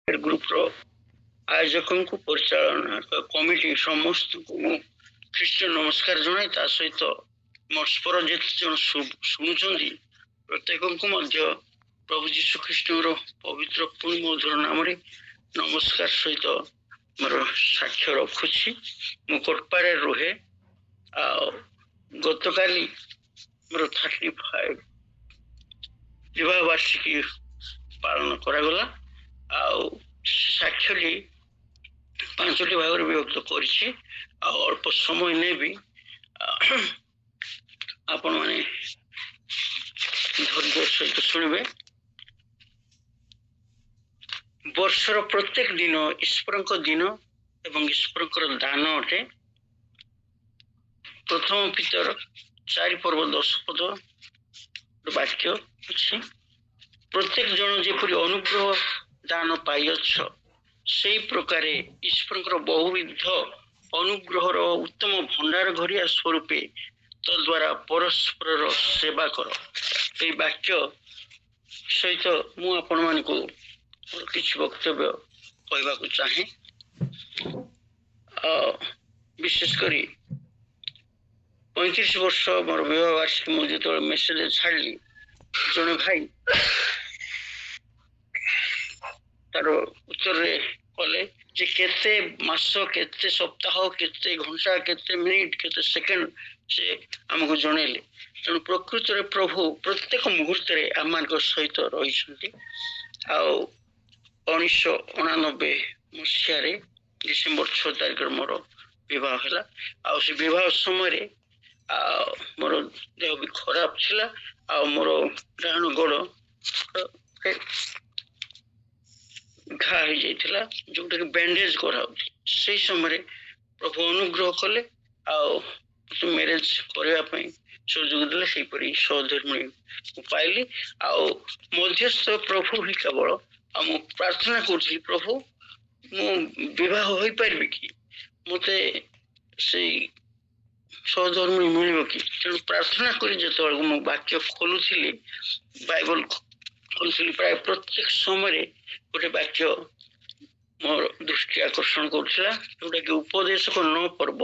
ଗ୍ରୁପର ଆୟୋଜକଙ୍କୁ ପରିଚାଳନା କମିଟି ସମସ୍ତଙ୍କୁ ମୁଁ ଖ୍ରୀଷ୍ଟ ନମସ୍କାର ଜଣାଏ। ତା ସହିତ ମୋ ସ୍ୱର ଯେତେ ଜଣ ଶୁଣୁଛନ୍ତି ପ୍ରତ୍ୟେକଙ୍କୁ ମଧ୍ୟ ପ୍ରଭୁ ଯୀଶୁ ଖ୍ରୀଷ୍ଟଙ୍କର ପବିତ୍ର ପୁଣି ମଧୁର ନାମରେ ନମସ୍କାର ସହିତ ମୋର ସାକ୍ଷ୍ୟ ରଖୁଛି। ମୁଁ କୋଟପାରେ ରୁହେ। ଆଉ ଗତକାଲି ମୋର 35 ବିବାହ ବାର୍ଷିକୀ ପାଳନ କରାଗଲା। ଆଉ ସାକ୍ଷ୍ୟଟି 5ଟି ଭାଗରେ ବିଭକ୍ତ କରିଛି। ଆଉ ଅଳ୍ପ ସମୟ ନେବି, ଆପଣମାନେ ଧୈର୍ଯ୍ୟ ସହିତ ଶୁଣିବେ। ବର୍ଷର ପ୍ରତ୍ୟେକ ଦିନ ଈଶ୍ୱରଙ୍କ ଦିନ ଏବଂ ଈଶ୍ୱରଙ୍କର ଦାନ ଅଟେ। ପ୍ରଥମ ପିତର 4 ପର୍ବ 10 ପଦ ବାକ୍ୟ ଅଛି, ପ୍ରତ୍ୟେକ ଜଣ ଯେପରି ଅନୁଗ୍ରହ ଦାନ ପାଇଅଛ ସେଇ ପ୍ରକାରେ ଈଶ୍ୱରଙ୍କର ବହୁବିଧ ଅନୁଗ୍ରହର ଉତ୍ତମ ଭଣ୍ଡାର ଘରିଆ ସ୍ୱରୂପେ ତଦ୍ୱାରା ପରସ୍ପରର ସେବା କର। এই ବାକ୍ୟ ସହିତ ମୁଁ ଆପଣମାନଙ୍କୁ କିଛି ବକ୍ତବ୍ୟ କହିବାକୁ ଚାହେଁ। ବିଶେଷ କରି 35 ବର୍ଷ ମୋର ବିବାହ ବାର୍ଷିକୀ ମୁଁ ଯେତେବେଳେ ମେସେଜ ଛାଡ଼ିଲି, ଜଣେ ଭାଇ ତାର ଉତ୍ତରରେ କଲେ ଯେ କେତେ ମାସ, କେତେ ସପ୍ତାହ, କେତେ ଘଣ୍ଟା, କେତେ ମିନିଟ, କେତେ ସେକେଣ୍ଡ ସେ ଆମକୁ ଜଣେଇଲେ। ତେଣୁ ପ୍ରକୃତରେ ପ୍ରଭୁ ପ୍ରତ୍ୟେକ ମୁହୂର୍ତ୍ତରେ ଆମମାନଙ୍କ ସହିତ ରହିଛନ୍ତି। ଆଉ 1989 ମସିହାରେ ଡିସେମ୍ବର 6 ତାରିଖରେ ମୋର ବିବାହ ହେଲା। ଆଉ ସେ ବିବାହ ସମୟରେ ମୋର ଦେହ ବି ଖରାପ ଥିଲା। ଆଉ ମୋର ଡାହାଣ ଗୋଡ଼ ଘା ହେଇଯାଇଥିଲା, ଯୋଉଟାକି ବ୍ୟାଣ୍ଡେଜ କରାହଉଛି। ସେଇ ସମୟରେ ପ୍ରଭୁ ଅନୁଗ୍ରହ କଲେ ଆଉ ମ୍ୟାରେଜ କରିବା ପାଇଁ ସୁଯୋଗ ଦେଲେ। ସେହିପରି ସହଧର୍ମିଣୀ ମୁଁ ପାଇଲି। ଆଉ ମଧ୍ୟସ୍ଥ ପ୍ରଭୁ ହିଁ କେବଳ। ଆଉ ମୁଁ ପ୍ରାର୍ଥନା କରୁଥିଲି, ପ୍ରଭୁ ମୁଁ ବିବାହ ହୋଇପାରିବି କି, ମତେ ସେଇ ସହଧର୍ମିଣୀ ମିଳିବ କି? ତେଣୁ ପ୍ରାର୍ଥନା କରି ଯେତେବେଳେ ମୁଁ ବାକ୍ୟ ଖୋଲୁଥିଲି, ବାଇବଲ ଖୋଲୁଥିଲି, ପ୍ରାୟ ପ୍ରତ୍ୟେକ ସମୟରେ ଗୋଟେ ବାକ୍ୟ ମୋର ଦୃଷ୍ଟି ଆକର୍ଷଣ କରୁଥିଲା, ଯୋଉଟାକି ଉପଦେଶକ 9 ପର୍ବ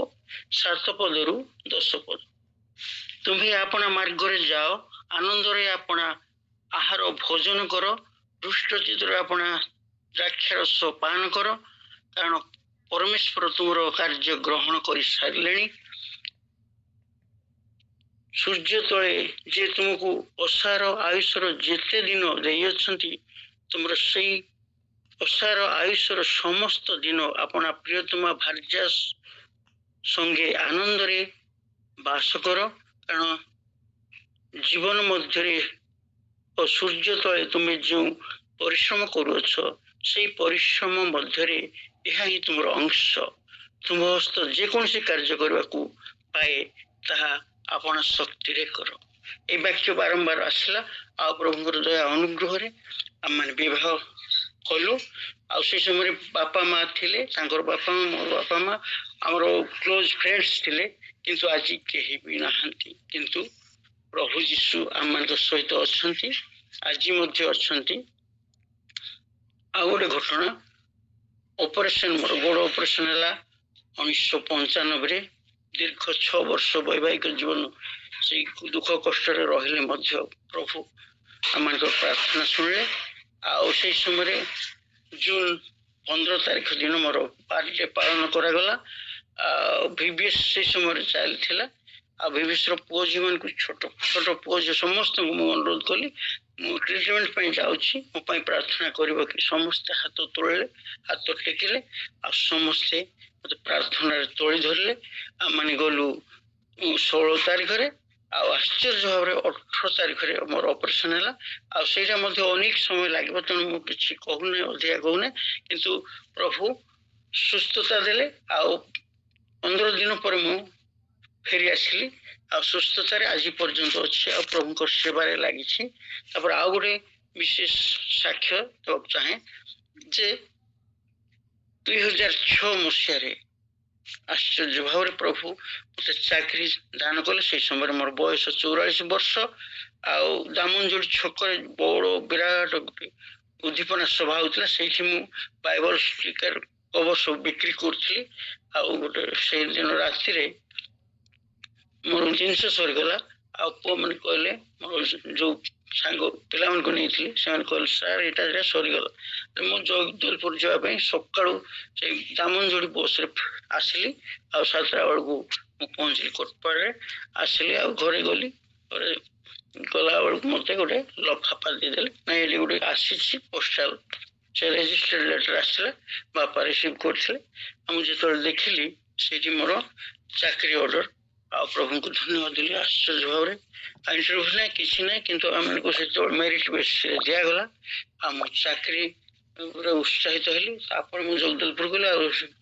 7 ପଦରୁ 10 ପଦ। ତୁମ୍ଭେ ଆପଣା ମାର୍ଗରେ ଯାଅ, ଆନନ୍ଦରେ ଆପଣା ଆହାର ଭୋଜନ କର, ହୃଷ୍ଟ ଚିତ୍ତରେ ଆପଣା ଦ୍ରାକ୍ଷାରସ ପାନ କର, କାରଣ ପରମେଶ୍ୱର ତୁମର କାର୍ଯ୍ୟ ଗ୍ରହଣ କରି ସାରିଲେଣି। ସୂର୍ଯ୍ୟ ତଳେ ଯେ ତୁମକୁ ଅସାର ଆୟୁଷର ଯେତେ ଦିନ ଦେଇଅଛନ୍ତି, ତୁମର ସେଇ ଅସାର ଆୟୁଷର ସମସ୍ତ ଦିନ ଆପଣା ପ୍ରିୟତମା ଭାର୍ଯ୍ୟା ସଙ୍ଗେ ଆନନ୍ଦରେ ବାସ କର, କାରଣ ଜୀବନ ମଧ୍ୟରେ ଓ ସୂର୍ଯ୍ୟ ତଳେ ତୁମେ ଯେଉଁ ପରିଶ୍ରମ କରୁଅଛ, ସେଇ ପରିଶ୍ରମ ମଧ୍ୟରେ ଏହା ହିଁ ତୁମର ଅଂଶ। ତୁମ ହସ୍ତ ଯେକୌଣସି କାର୍ଯ୍ୟ କରିବାକୁ ପାଏ ତାହା ଆପଣ ଶକ୍ତିରେ କର। এই ବାକ୍ୟ ବାରମ୍ବାର ଆସିଲା। ଆଉ ପ୍ରଭୁଙ୍କର ଦୟା ଅନୁଗ୍ରହରେ ଆମମାନେ ବିବାହ କଲୁ। ଆଉ ସେ ସମୟରେ ବାପା ମା ଥିଲେ, ତାଙ୍କର ବାପା ମା, ମୋର ବାପା ମା, ଆମର କ୍ଲୋଜ ଫ୍ରେଣ୍ଡସ୍ ଥିଲେ, କିନ୍ତୁ ଆଜି କେହି ବି ନାହାନ୍ତି। କିନ୍ତୁ ପ୍ରଭୁ ଯୀଶୁ ଆମମାନଙ୍କ ସହିତ ଅଛନ୍ତି, ଆଜି ମଧ୍ୟ ଅଛନ୍ତି। ଆଉ ଗୋଟେ ଘଟଣା, ଅପରେସନ, ମୋର ଗୋଡ଼ ଅପରେସନ ହେଲା 1995ରେ। ଦୀର୍ଘ 6 ବର୍ଷ ବୈବାହିକ ଜୀବନ ସେଇ ଦୁଃଖ କଷ୍ଟରେ ରହିଲେ ମଧ୍ୟ ପ୍ରଭୁ ଆମମାନଙ୍କର ପ୍ରାର୍ଥନା ଶୁଣିଲେ। ଆଉ ସେଇ ସମୟରେ ଜୁନ 15 ତାରିଖ ଦିନ ମୋର ବାର୍ଥଡେ ପାଳନ କରାଗଲା। VBS ସେଇ ସମୟରେ ଚାଲିଥିଲା। ଆଉ VBSର ପୁଅ ଝିଅମାନଙ୍କୁ, ଛୋଟ ଛୋଟ ପୁଅ ଝିଅ ସମସ୍ତଙ୍କୁ ମୁଁ ଅନୁରୋଧ କଲି, ମୁଁ ଟ୍ରିଟମେଣ୍ଟ ପାଇଁ ଯାଉଛି, ମୋ ପାଇଁ ପ୍ରାର୍ଥନା କରିବ କି? ସମସ୍ତେ ହାତ ତୋଳିଲେ, ହାତ ଟେକିଲେ, ଆଉ ସମସ୍ତେ ମତେ ପ୍ରାର୍ଥନାରେ ତୋଳି ଧରିଲେ। ଆମମାନେ ଗଲୁ 16 ତାରିଖରେ, ଆଉ ଆଶ୍ଚର୍ଯ୍ୟ ଭାବରେ 18 ତାରିଖରେ ମୋର ଅପରେସନ ହେଲା। ଆଉ ସେଇଟା ମଧ୍ୟ ଅନେକ ସମୟ ଲାଗିବ, ତେଣୁ ମୁଁ କିଛି କହୁନାହିଁ, ଅଧିକା କହୁନାହିଁ, କିନ୍ତୁ ପ୍ରଭୁ ସୁସ୍ଥତା ଦେଲେ। ଆଉ 15 ଦିନ ପରେ ମୁଁ ଫେରି ଆସିଲି, ଆଉ ସୁସ୍ଥତାରେ ଆଜି ପର୍ଯ୍ୟନ୍ତ ଅଛି, ଆଉ ପ୍ରଭୁଙ୍କ ସେବାରେ ଲାଗିଛି। ତାପରେ ଆଉ ଗୋଟେ ବିଶେଷ ସାକ୍ଷ୍ୟ ଦେବାକୁ ଚାହେଁ ଯେ 2006 ମସିହାରେ ଆଶ୍ଚର୍ଯ୍ୟ ଭାବରେ ପ୍ରଭୁ ମତେ ଚାକିରି ଦାନ କଲେ। ସେଇ ସମୟରେ ମୋର ବୟସ 44 ବର୍ଷ। ଆଉ ଦାମନଯୋଡ଼ି ଛକରେ ବଡ଼ ବିରାଟ उद्दीपना सभा होता से बाइबल स्टिकर कवर सब बिक्री करी गोटे से दिन राति मोर जिनस सरीगला पु मैंने कहले मोर जो सांग पिला नहीं कहले सार यहाँ सरीगला मु जगदलपुर जावाई सका दामनजोड़ी बस आसली आ 7टा बेलू पहुँचली कोटपाड़े आसली घरे गली गला बेलू मत गोटे लफाफा देदेले ना ये गोटे आसी पोस्टाल से रेजिस्टर्ड लेटर आसला बापा रिसीव करते मुझे देखिली से मोर चाकरी ऑर्डर आ प्रभु को धन्यवाद दिली आश्चर्य भाव इंटरव्यू ना कि ना कि मेरिट बेस दिगला आ चाकरी उत्साहित हली मुझे जगदलपुर गली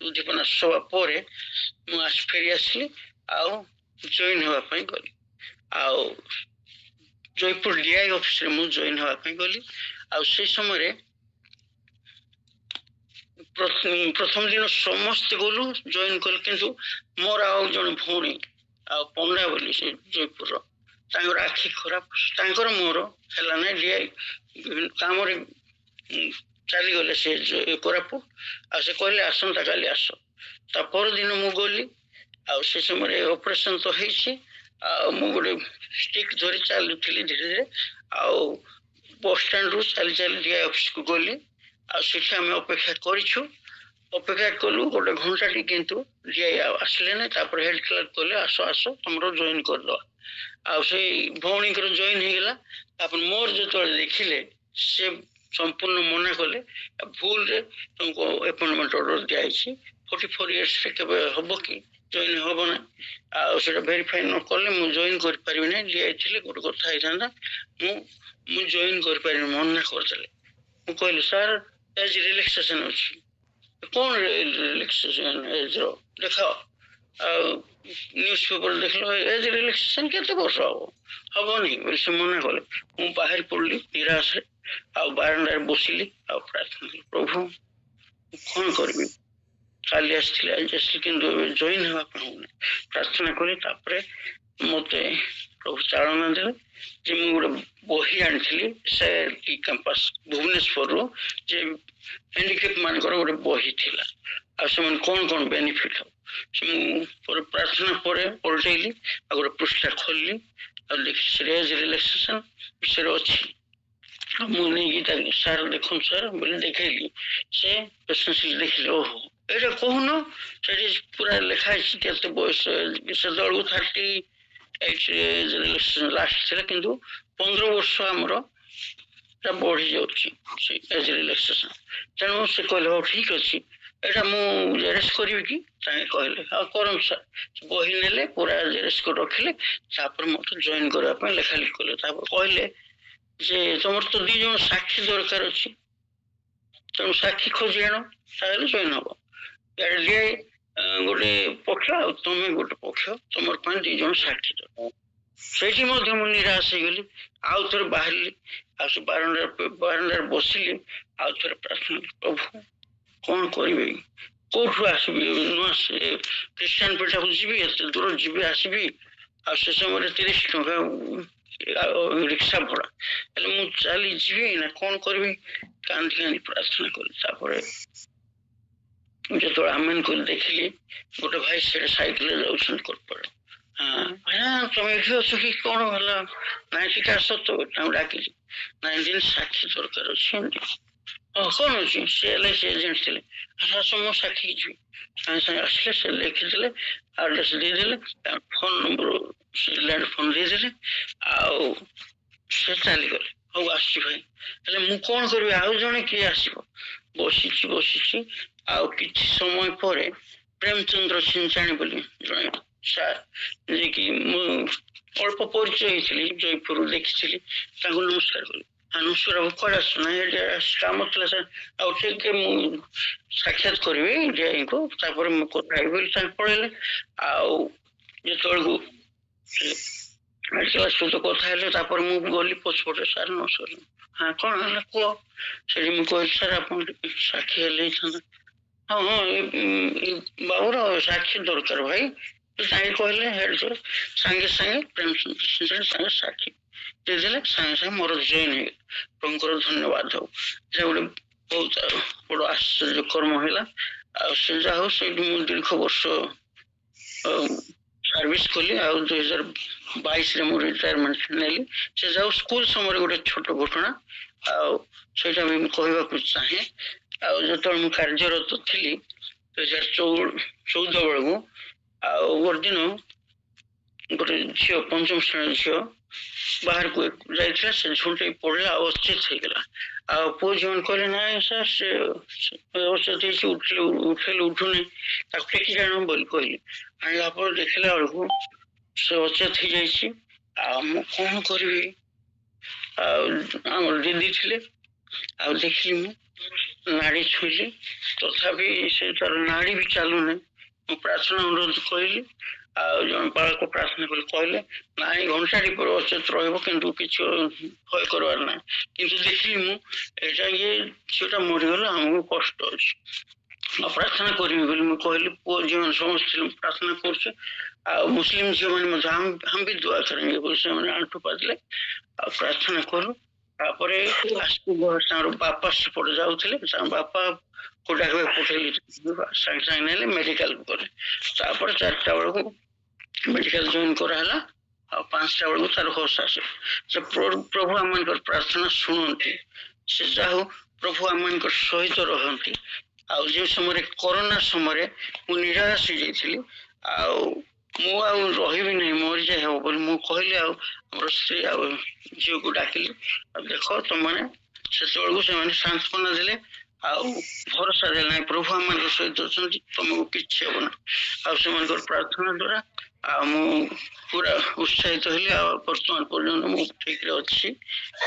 उद्दीपना सभा पर फेरी आसली जॉइन होगापी गली आ जयपुर डीआई ऑफिस में जॉइन होगापी गली आ समय प्रथम दिन समस्त गलु जॉइन कल किंतु मोर आउ जन भौणी आ पंडा बोली से जयपुर आखि खराब मोर है ना डीआई काम चली गले से कोरापुट आ से कहले आसंता काली आस ता पर दिन मु गली आ से समय ऑपरेशन तो है गोटे स्टिक धरी चलुली धीरे धीरे आ बस स्टैंड रु चली चली डीआई ऑफिस को गली आम अपेक्षा करूँ अपेक्षा कलु गोटे घंटा टी किंतु डीआई आसले ना हेड क्लर्क कहले आस आस तुम जॉइन करद से भौणी जॉइन होगा मोर जो देखिले से संपूर्ण मना कले भूल रे तुमको अपॉइंटमेंट ऑर्डर दिखाई 44 इयर्स हम कि जॉइन हम ना वेरीफाई न कले मुझे जॉइन कर पारि ना डीआई थी गोटे कथा होता मु जॉइन कर पारि मना करदे कहली सर एज रिलैक्सेशन अच्छी कौन रिलैक्सेशन एज रो देखा न्यूज पेपर देख लो एज रिलैक्सेशन केते वर्ष हम नहीं बोले से मना कले मु बाहर पड़ली निराश बारंडार बसिली प्रार्थना प्रभु कौन करी काली आसती आज कि जॉइन हवा प्रार्थना कली मत प्रभु चालना दे जे मु गोटे बही आनी से कैंपस भुवनेश्वर रू जे हैंडिकेप मान गोटे बही थी कौन कौन बेनिफिट हम प्रार्थना पर पलटेली गोटे पृष्ठा खोलली देखी एज रिलैक्सेशन विषय अच्छी मुझे सार देख सर बोले देखली से पेशेंस देखिले ओहो ये कहून से पूरा लिखाई के बयस से दल 38 रिलैक्सेशन लास्ट थी कि 15 वर्ष आमर बढ़ी जाज रिलैक्सेशन तेणु से कहले हो ठीक अच्छे एटा मु जेरेस करी कि कहले करम सर बही ने पूरा जेरेस कर रखिले मत जॉइन करने लेखा लिख कले कहले जे तुम तो 2 जन साक्षी दरकार अच्छी तेणु साक्षी खोजी आण जॉइन हम डीआई गोटे पक्ष तुम गोटे पक्ष तुम 2 जन साक्षी दरकार से निराश हो गली आउ थे बाहर बारंडार बसिली आउ थे प्रार्थना प्रभु कौन करी कौटू आसबि नुआ क्रिश्चियन पेटा को जी दूर जी आसबि से समय 30 टका रिक्शा भड़ा हेल्ले चली जी ना कौन करी कांदी कांदी प्रार्थना कली जो आमेन को देखिली गोटे भाई से साइकिल जाऊँ कोटपाड़ हाँ तुम ये अच्छे कि कौन है ना टीका सत डाक ना दिन साक्षी दरकार अच्छे कौन अच्छी सी LIC एजेंट थे आस मो साक्षी जी सागे सागे आसले से लिखिदे आड्रेस देदेले फोन नंबर लैंड फोन देदेले चलीगले हूँ आसी भाई हेल्ले मु कौन करी आउ जड़े किए आसब बसी बसी कि समय पर प्रेमचंद्र सिंचाणी बोली जड़े सार जे कि अल्प परिचय थी जयपुर देखी नमस्कार कली नमस्कार बाबू कड़े आसना काम था सर ठीक है साक्षात करी डीआई को कथा पढ़ेले जो सहित कथा मुझे गली पछपटे सार नमस्कार हाँ कौन है कह से कहली सर आप साक्षी हेल्ले हाँ हाँ बाबूर साक्षी दरकार भाई ତାଙ୍କେ କହିଲେ ହେଡ ସାଙ୍ଗେ ସାଙ୍ଗେ ପ୍ରେମଚନ୍ଦ୍ର ସାଙ୍ଗେ ସାକ୍ଷୀ ଦେଇଦେଲେ, ସାଙ୍ଗେ ସାଙ୍ଗେ ମୋର ଜଏନ୍ ହେଇଗଲା। ପ୍ରଭୁଙ୍କର ଧନ୍ୟବାଦ ହଉ। ସେ ଗୋଟେ ବହୁତ ବଡ ଆଶ୍ଚର୍ଯ୍ୟ କର୍ମ ହେଲା। ଆଉ ସେ ଯାହା ହଉ ସେଇଠି ମୁଁ ଦୀର୍ଘ ବର୍ଷ ସର୍ଭିସ କଲି। ଆଉ 2022 ମୁଁ ରିଟାୟାରମେଣ୍ଟ ନେଲି। ସେ ଯାଉ ସ୍କୁଲ ସମୟରେ ଗୋଟେ ଛୋଟ ଘଟଣା, ଆଉ ସେଇଟା ବି ମୁଁ କହିବାକୁ ଚାହେଁ। ଆଉ ଯେତେବେଳେ ମୁଁ କାର୍ଯ୍ୟରତ ଥିଲି 2014 ବେଳକୁ, ଆଉ ଗୋଟେ ଦିନ ଗୋଟେ ଝିଅ, ପଞ୍ଚମ ଶ୍ରେଣୀ ଝିଅ ବାହାରକୁ ଯାଇଥିଲା। ସେ ଝୁଣ୍ଟେଇ ପଡିଲା ଆଉ ଅଚେତ ହେଇଗଲା। ଆଉ ପୁଅ ଝିଅମାନେ କହିଲେ ନାଇଁ ସାର୍ ସେ ଅଚେତ ହେଇଛି, ଉଠେଇଲେ ଉଠୁନି, ତାକୁ ଟେକିକି ଆଣ ବୋଲି କହିଲି। ଆଣିଲା ପରେ ଦେଖିଲା ବେଳକୁ ସେ ଅଚେତ ହେଇଯାଇଛି। ଆଉ ମୁଁ କଣ କରିବି, ଆଉ ଆମର ଦିଦି ଥିଲେ, ଆଉ ଦେଖିଲି ମୁଁ ନାଡି ଛୁଇଁଲି, ତଥାପି ସେ ତାର ନାଡି ବି ଚାଲୁନି। ମୁଁ ପ୍ରାର୍ଥନା ଅନୁରୋଧ କହିଲି, ଆଉ ଜଣେ ବାଳକ ପ୍ରାର୍ଥନା କଲେ, କହିଲେ ନାଇଁ ଘଣ୍ଟାଟି ପରେ ଅଚେତ ରହିବ, କିନ୍ତୁ କିଛି ଭୟ କରିବାର ନାହିଁ। କିନ୍ତୁ ଦେଖିଲି ମୁଁ ଏଇଟା ଝିଅଟା ମରିଗଲା, ଆମକୁ କଷ୍ଟ ଅଛି, ଆଉ ପ୍ରାର୍ଥନା କରିବି ବୋଲି ମୁଁ କହିଲି। ପୁଅ ଝିଅମାନେ ସମସ୍ତେ ପ୍ରାର୍ଥନା କରୁছে, ଆଉ ମୁସଲିମ ଝିଅମାନେ ମଧ୍ୟ हम भी दुआ करेंगे ବୋଲି ସେମାନେ ଆଣ୍ଠୁ ପାତିଲେ, ଆଉ ପ୍ରାର୍ଥନା କଲୁ। ତାପରେ ଆସିକି ତାଙ୍କର ବାପା ସେପଟେ ଯାଉଥିଲେ, ତାଙ୍କ ବାପା କୋଟାକ ପଠେଇଲି, ସାଙ୍ଗେ ସାଙ୍ଗେ ନେଲେ ମେଡିକାଲ ଗଲେ। ତାପରେ 4ଟା ବେଳକୁ ମେଡିକାଲ ଜଏନ୍ କରାହେଲା, ଆଉ 5ଟା ବେଳକୁ ତାର ହୋସ ଆସେ। ସେ ପ୍ରଭୁ ଆମମାନଙ୍କର ପ୍ରାର୍ଥନା ଶୁଣନ୍ତି। ସେ ଯାହା ହଉ ପ୍ରଭୁ ଆମମାନଙ୍କର ସହିତ ରହନ୍ତି। ଆଉ ଯେଉଁ ସମୟରେ କରୋନା ସମୟରେ ମୁଁ ନିରାଶ ହେଇଯାଇଥିଲି, ଆଉ ମୁଁ ଆଉ ରହିବି ନାହିଁ, ମରିଯାଇ ହବ ବୋଲି ମୁଁ କହିଲି। ଆଉ ଆମର ସ୍ତ୍ରୀ ଆଉ ଝିଅକୁ ଡାକିଲି, ଆଉ ଦେଖ ତମମାନେ, ସେତେବେଳକୁ ସେମାନେ ସାନ୍ତ୍ୱନା ଦେଲେ, ଆଉ ଭରସା ଦେଲେ ନାହିଁ, ପ୍ରଭୁ ଆମମାନଙ୍କ ସହିତ ଅଛନ୍ତି, ତମକୁ କିଛି ହବ ନା। ଆଉ ସେମାନଙ୍କର ପ୍ରାର୍ଥନା ଦ୍ୱାରା ଆଉ ମୁଁ ପୁରା ଉତ୍ସାହିତ ହେଲି। ଆଉ ବର୍ତ୍ତମାନ ପର୍ଯ୍ୟନ୍ତ ମୁଁ ଠିକରେ ଅଛି।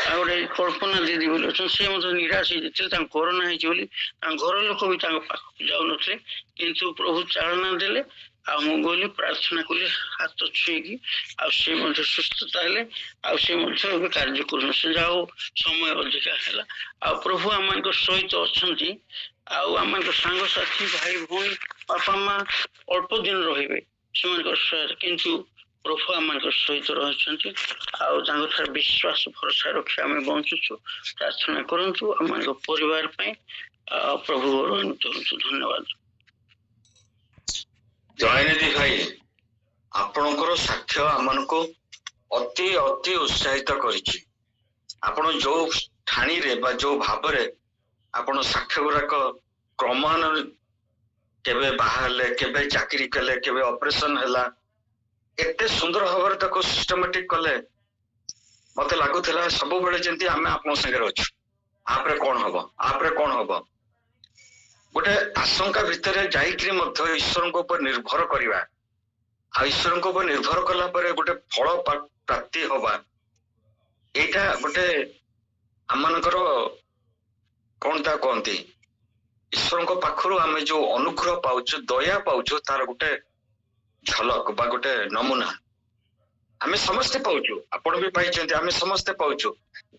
ଆଉ ଗୋଟେ କଳ୍ପନା ଦିଦି ବୋଲି ଅଛନ୍ତି, ସେ ମଧ୍ୟ ନିରାଶ ହେଇଯାଇଥିଲେ, ତାଙ୍କ କରୋନା ହେଇଛି ବୋଲି ତାଙ୍କ ଘର ଲୋକ ବି ତାଙ୍କ ପାଖକୁ ଯାଉନଥିଲେ, କିନ୍ତୁ ପ୍ରଭୁ ଚାଳନା ଦେଲେ। ଆଉ ମୁଁ ଗଲି, ପ୍ରାର୍ଥନା କଲି ହାତ ଛୁଇଁକି, ଆଉ ସେ ମଧ୍ୟ ସୁସ୍ଥତା ହେଲେ, ଆଉ ସେ ମଧ୍ୟ ଏବେ କାର୍ଯ୍ୟ କରୁଛନ୍ତି। ସେ ଯାହା ହଉ ସମୟ ଅଧିକା ହେଲା, ଆଉ ପ୍ରଭୁ ଆମମାନଙ୍କ ସହିତ ଅଛନ୍ତି। ଆଉ ଆମମାନଙ୍କ ସାଙ୍ଗସାଥି, ଭାଇ ଭଉଣୀ, ବାପା ମା ଅଳ୍ପ ଦିନ ରହିବେ ସେମାନଙ୍କର ସହାୟତା, କିନ୍ତୁ ପ୍ରଭୁ ଆମମାନଙ୍କ ସହିତ ରହିଛନ୍ତି। ଆଉ ତାଙ୍କଠାରେ ବିଶ୍ୱାସ ଭରସା ରଖି ଆମେ ବଞ୍ଚୁଛୁ। ପ୍ରାର୍ଥନା କରନ୍ତୁ ଆମମାନଙ୍କ ପରିବାର ପାଇଁ, ଆଉ ପ୍ରଭୁ କରନ୍ତୁ। ଧନ୍ୟବାଦ। ଜୟନିଧି ଭାଇ, ଆପଣଙ୍କର ସାକ୍ଷ୍ୟ ଆମମାନଙ୍କୁ ଅତି ଅତି ଉତ୍ସାହିତ କରିଛି। ଆପଣ ଯୋଉ ଠାଣିରେ ବା ଯୋଉ ଭାବରେ ଆପଣ ସାକ୍ଷ୍ୟ ଗୁଡାକ କ୍ରମାନ୍ୱୟରେ, କେବେ ବାହା ହେଲେ, କେବେ ଚାକିରି କଲେ, କେବେ ଅପରେସନ ହେଲା, ଏତେ ସୁନ୍ଦର ଭାବରେ ତାକୁ ସିଷ୍ଟମାଟିକ କଲେ, ମତେ ଲାଗୁଥିଲା ସବୁବେଳେ ଯେମିତି ଆମେ ଆପଣଙ୍କ ସାଙ୍ଗରେ ଅଛୁ। ଆପରେ କଣ ହବ, ଆପରେ କଣ ହବ, ଗୋଟେ ଆଶଙ୍କା ଭିତରେ ଯାଇକିରି ମଧ୍ୟ ଈଶ୍ୱରଙ୍କ ଉପରେ ନିର୍ଭର କରିବା, ଆଉ ଈଶ୍ୱରଙ୍କ ଉପରେ ନିର୍ଭର କଲା ପରେ ଗୋଟେ ଫଳ ପ୍ରାପ୍ତି ହବା, ଏଇଟା ଗୋଟେ ଆମମାନଙ୍କର କଣ ତା କହନ୍ତି, ଈଶ୍ୱରଙ୍କ ପାଖରୁ ଆମେ ଯୋଉ ଅନୁଗ୍ରହ ପାଉଛୁ, ଦୟା ପାଉଛୁ, ତାର ଗୋଟେ ଝଲକ ବା ଗୋଟେ ନମୁନା ଆମେ ସମସ୍ତେ ପାଉଛୁ। ଆପଣ ବି ପାଇଛନ୍ତି, ଆମେ ସମସ୍ତେ ପାଉଛୁ,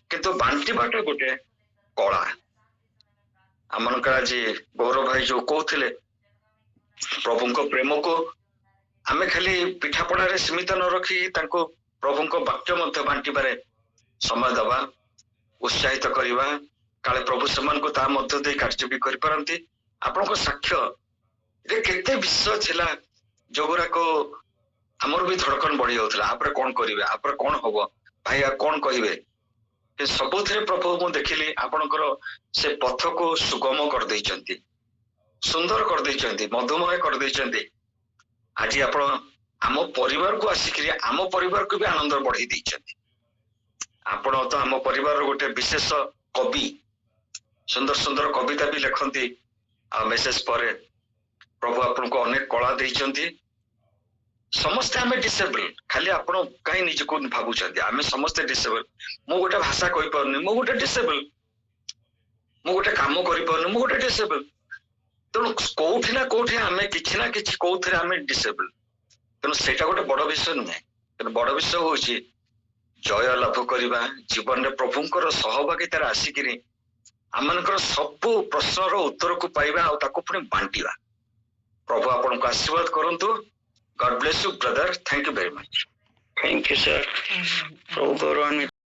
କିନ୍ତୁ ବାଣ୍ଟିବାଟା ଗୋଟେ କଳା। ଆମମାନଙ୍କର ଆଜି ଗୌରବ ଭାଇ ଯୋଉ କହୁଥିଲେ, ପ୍ରଭୁଙ୍କ ପ୍ରେମକୁ ଆମେ ଖାଲି ପିଠାପଣାରେ ସୀମିତ ନ ରଖି ତାଙ୍କୁ ପ୍ରଭୁଙ୍କ ବାକ୍ୟ ମଧ୍ୟ ବାଣ୍ଟିବାରେ ସମୟ ଦେବା, ଉତ୍ସାହିତ କରିବା, କାଳେ ପ୍ରଭୁ ସେମାନଙ୍କୁ ତା ମଧ୍ୟ ଦେଇ କାର୍ଯ୍ୟ ବି କରିପାରନ୍ତି। ଆପଣଙ୍କ ସାକ୍ଷ୍ୟରେ କେତେ ବିଷୟ ଥିଲା ଯୋଉଗୁଡାକ ଆମର ବି ଧଡ଼କନ ବଢି ଯାଉଥିଲା, ଆପରେ କଣ କରିବେ, ଆପରେ କଣ ହବ, ଭାଇ ଆଉ କଣ କହିବେ। ସବୁଥିରେ ପ୍ରଭୁ ମୁଁ ଦେଖିଲି ଆପଣଙ୍କର ସେ ପଥକୁ ସୁଗମ କରିଦେଇଛନ୍ତି, ସୁନ୍ଦର କରିଦେଇଛନ୍ତି, ମଧୁମୟ କରିଦେଇଛନ୍ତି। ଆଜି ଆପଣ ଆମ ପରିବାରକୁ ଆସିକିରି ଆମ ପରିବାରକୁ ବି ଆନନ୍ଦ ବଢେଇ ଦେଇଛନ୍ତି। ଆପଣ ତ ଆମ ପରିବାରର ଗୋଟେ ବିଶେଷ କବି, ସୁନ୍ଦର ସୁନ୍ଦର କବିତା ବି ଲେଖନ୍ତି, ଆଉ ମେସେଜ ପରେ ପ୍ରଭୁ ଆପଣଙ୍କୁ ଅନେକ କଳା ଦେଇଛନ୍ତି। ସମସ୍ତେ ଆମେ ଡିସେବଲ, ଖାଲି ଆପଣ କାହିଁ ନିଜକୁ ଭାବୁଛନ୍ତି, ଆମେ ସମସ୍ତେ ଡିସେବଲ। ମୁଁ ଗୋଟେ ଭାଷା କହିପାରୁନି, ମୁଁ ଗୋଟେ ଡିସେବଲ। ମୁଁ ଗୋଟେ କାମ କରିପାରୁନି, ମୁଁ ଗୋଟେ ଡିସେବଲ। ତେଣୁ କୋଉଠି ନା କୋଉଠି ଆମେ କିଛି ନା କିଛି କୋଉଥିରେ ଆମେ ଡିସେବଲ। ତେଣୁ ସେଇଟା ଗୋଟେ ବଡ ବିଷୟ ନୁହେଁ। ତେଣୁ ବଡ ବିଷୟ ହଉଛି ଜୟ ଲାଭ କରିବା, ଜୀବନରେ ପ୍ରଭୁଙ୍କର ସହଭାଗିତାରେ ଆସିକିରି ଆମମାନଙ୍କର ସବୁ ପ୍ରଶ୍ନର ଉତ୍ତରକୁ ପାଇବା, ଆଉ ତାକୁ ପୁଣି ବାଣ୍ଟିବା। ପ୍ରଭୁ ଆପଣଙ୍କୁ ଆଶୀର୍ବାଦ କରନ୍ତୁ। God bless you, brother. Thank you very much. Thank you sir, प्रभु गौरवान्वित